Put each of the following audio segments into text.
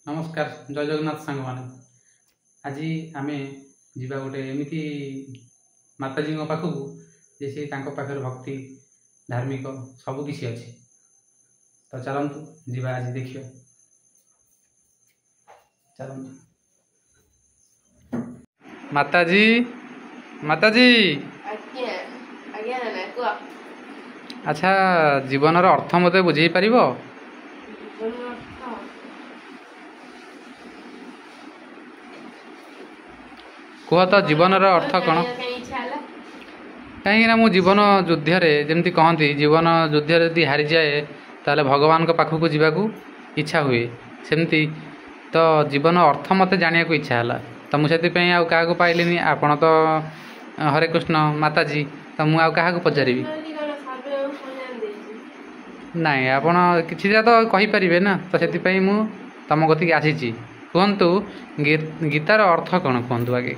नमस्कार जय जगन्नाथ सांग मैंने आज आम जा गोटे एमती माताजी पाखक जे से पाखे भक्ति धार्मिक सबकि अच्छे तो चलतु जा आज देखिए चलतु माताजी माताजी अच्छा जीवन अर्थ मत बुझे पार कह तो जीवन अर्थ कौन कहीं मु जीवन युद्ध जमी कहती जीवन युद्ध यदि हारी जाए ताले भगवान पाखक जावाक इच्छा हुए सेमती तो जीवन अर्थ मत जाना को इच्छा है तो मुझे क्या पाइलिनी आपण तो हरे कृष्ण माताजी तो मुझे क्या पचारि नाई आपण कि तो कहींपारे ना तो से मु तुम कति आसी कहतु गीतार अर्थ कौन कहतु आगे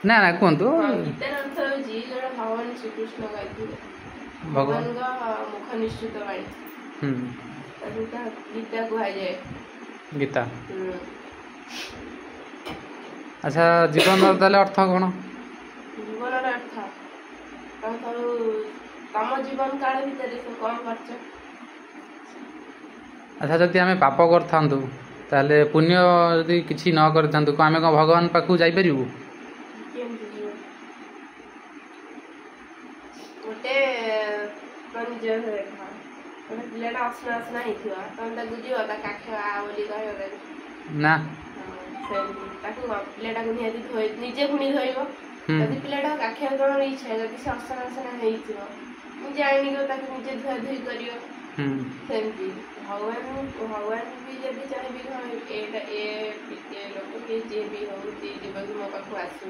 ना ना कहतु भगवान मुख निश्चित वाणी गीता कहुए गीता अच्छा जीवन अर्थ कौन जीवन अर्थ तम जीवन काल भितर कौन कर अच्छा जदि आम पाप कर ताले पुण्य यदि किसी न कर आम कौन भगवान पाखु जापर गोटे पिलाटा असना असना होता काख आ बोली ना पिलाटा निजे पुणी धोब जदि पिलाटा काख कौन इच्छा जब से असना असना निजे आनी निजे धुआ धुई कर भगवान भगवान भी जब चाहिए लोक के जी भी हो जीवन मो पाक आसू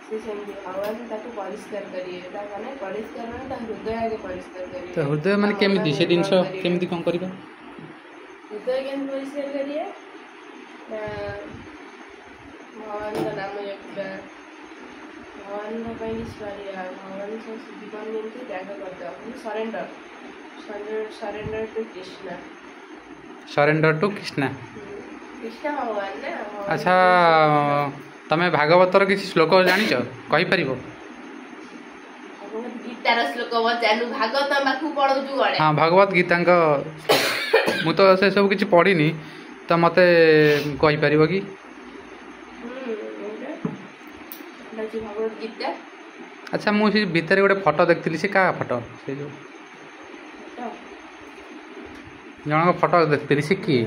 से भगवान परिष्कार करेंगे माने परिष्कार माने हृदय आगे परिष्कार करेंगे तो हृदय माने केमिति से जिंस केमिति कोन करबा हृदय केन परिष्कार करिए भगवान का नाम जपा भगवान का पई स्मरणीय भगवान से जीवन में त्याग कर दो surrender surrender to Krishna surrender to Krishna Krishna भगवान ना अच्छा तमे भागवतर किसी श्लोक जानिछ कहि परिबो गीतार श्लोक बचानु भागवत बाखु पढौ छु गडे हां भगवत गीता मु तो से सब किछि पढिनी तो मते कहि परिबो कि भगवत गीता अच्छा मु से भीतर गोटे फोटो देखथिली से का फोटो से जो जन फोटो देखथिली से की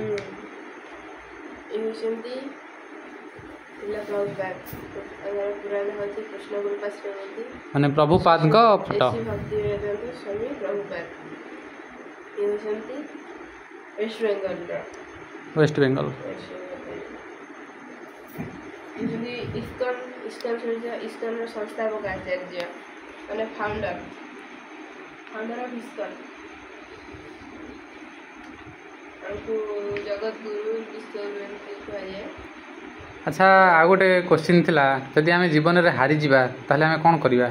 माने प्रभुपाद का फोटो वेस्ट बंगाल इस्कन संस्थापक आचार्य माने फाउंडर ऑफ इस्कन जगत गुरु विश्व अच्छा आ गोटे क्वेश्चन थिला जदि आम जीवन में हारी जीवा ताहले आम कौन करवा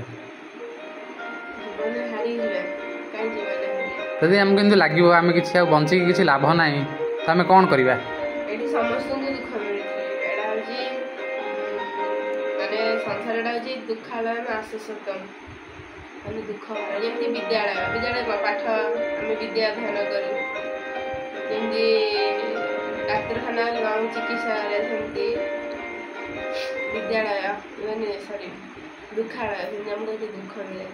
जदि आमको एमती लगे आम कि बंचिक किसी लाभ ना तो आम कौन करवा संसार दुखालय दुख जमी विद्यालय विद्यालय पाठ आम विद्या अध्ययन करमती डाक्तखाना चिकित्सालय विद्यालय सॉरी दुखालय दुख मिले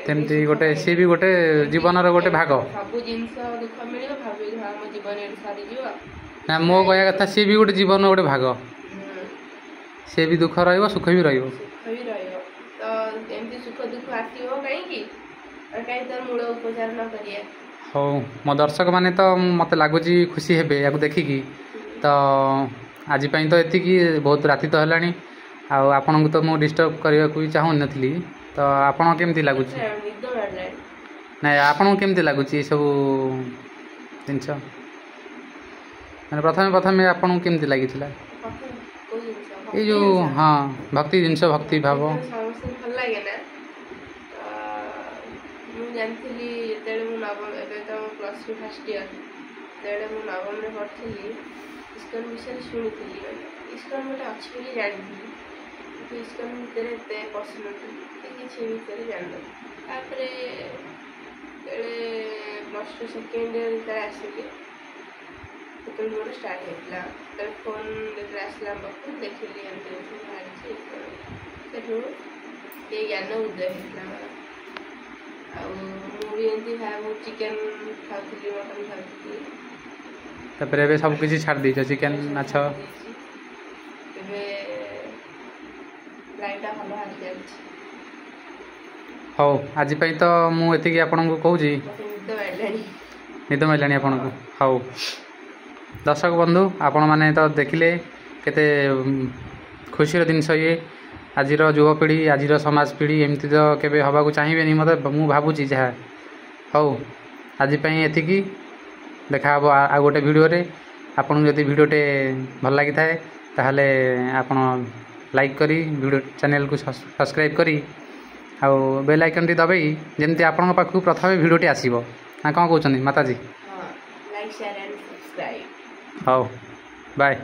तेमती गोटे सी भी गोटे जीवन गोटे भाग सब जिनस दुख मिले भाव आम जीवन सारी ना मो कह कथा सी भी गोटे जीवन गोटे भाग सी भी दुख रुख भी तो एमती सुख दुख आसो कहीं कहीं तर मूल उपचार न करिए हो मो दर्शक मैंने तो मत लगुच खुशी हे या देखिकी तो आज तो ये बहुत राति तो है आपन को तो मुझे डिस्टर्ब करने को चाहूँ नी तो आपन केमती लगुच ना आपन केमती लगुच सब जिनस मैंने प्रथम प्रथम आपन केमती लगी ये जो हाँ भक्ति जिनस भक्ति भाव भल लगे ना ଜାଣିଥିଲି ଯେତେବେଳେ ମୁଁ ନବମ, ଏବେ ତ +2 ଫାର୍ଷ୍ଟ ଇୟର, ଯେତେବେଳେ ମୁଁ ନବମରେ ପଢ଼ୁଥିଲି ଇସ୍କନ ବିଷୟରେ ଶୁଣିଥିଲି, ମାନେ ଇସ୍କନ ଗୋଟେ ଅଛି ବୋଲି ଜାଣିଥିଲି, କିନ୍ତୁ ଇସ୍କନ ଭିତରେ ଏତେ ପଶୁନଥିଲି, କିଛି ବିଷୟରେ ଜାଣିନଥିଲି। ତାପରେ ଯେତେବେଳେ +2 ସେକେଣ୍ଡ ଇୟର ଯେତେବେଳେ ଆସିଲି ସେତେବେଳେ ମୋର ଷ୍ଟାର୍ଟ ହେଇଥିଲା। ସେତେବେଳେ ଫୋନ୍ ଯେତେବେଳେ ଆସିଲା ଆମ ପାଖକୁ ଦେଖିଲି ଏମିତି ଏମିତି ବାହାରିଛି, ସେଠୁ ଟିକେ ଜ୍ଞାନ ଉଦୟ ହେଇଥିଲା ମୋର। ଆଉ ମୁଁ ବି ଏମିତି ମୁଁ ଚିକେନ୍ ଖାଉଥିଲି, ମଟନ୍ ଖାଉଥିଲି। ତାପରେ ଏବେ ସବୁ କିଛି ଛାଡ଼ି ଦେଇଛ, ଚିକେନ୍ ମାଛ? ଏବେ ଲାଇଫଟା ଭଲ ଭାବରେ ଚାଲିଛି। ହଉ, ଆଜି ପାଇଁ ତ ମୁଁ ଏତିକି ଆପଣଙ୍କୁ କହୁଛି। ମୋତେ ନିଦ ମାଡ଼ିଲାଣି। ନିଦ ମାରିଲାଣି ଆପଣଙ୍କୁ? ହଉ ଦର୍ଶକ ବନ୍ଧୁ, ଆପଣମାନେ ତ ଦେଖିଲେ କେତେ ଖୁସିର ଜିନିଷ ଇଏ। ଆଜିର ଯୁବପିଢ଼ି, ଆଜିର ସମାଜ ପିଢ଼ି ଏମିତି ତ କେବେ ହେବାକୁ ଚାହିଁବେନି, ମୁଁ ଭାବୁଛି ଯାହା। ହଉ, ଆଜି ପାଇଁ ଏତିକି। ଦେଖା ହେବ ଆଉ ଗୋଟେ ଭିଡ଼ିଓରେ। ଆପଣଙ୍କୁ ଯଦି ଭିଡ଼ିଓଟେ ଭଲ ଲାଗିଥାଏ ତାହେଲେ ଆପଣ ଲାଇକ୍ କରି ଭିଡ଼ିଓ ଚ୍ୟାନେଲକୁ ସବସ୍କ୍ରାଇବ୍ କରି ଆଉ ବେଲ୍ ଆଇକନ୍ଟି ଦବାଇ, ଯେମିତି ଆପଣଙ୍କ ପାଖକୁ ପ୍ରଥମେ ଭିଡ଼ିଓଟି ଆସିବ। ନା କ'ଣ କହୁଛନ୍ତି ମାତାଜୀ? Like, share and subscribe. ହଉ, ବାଏ।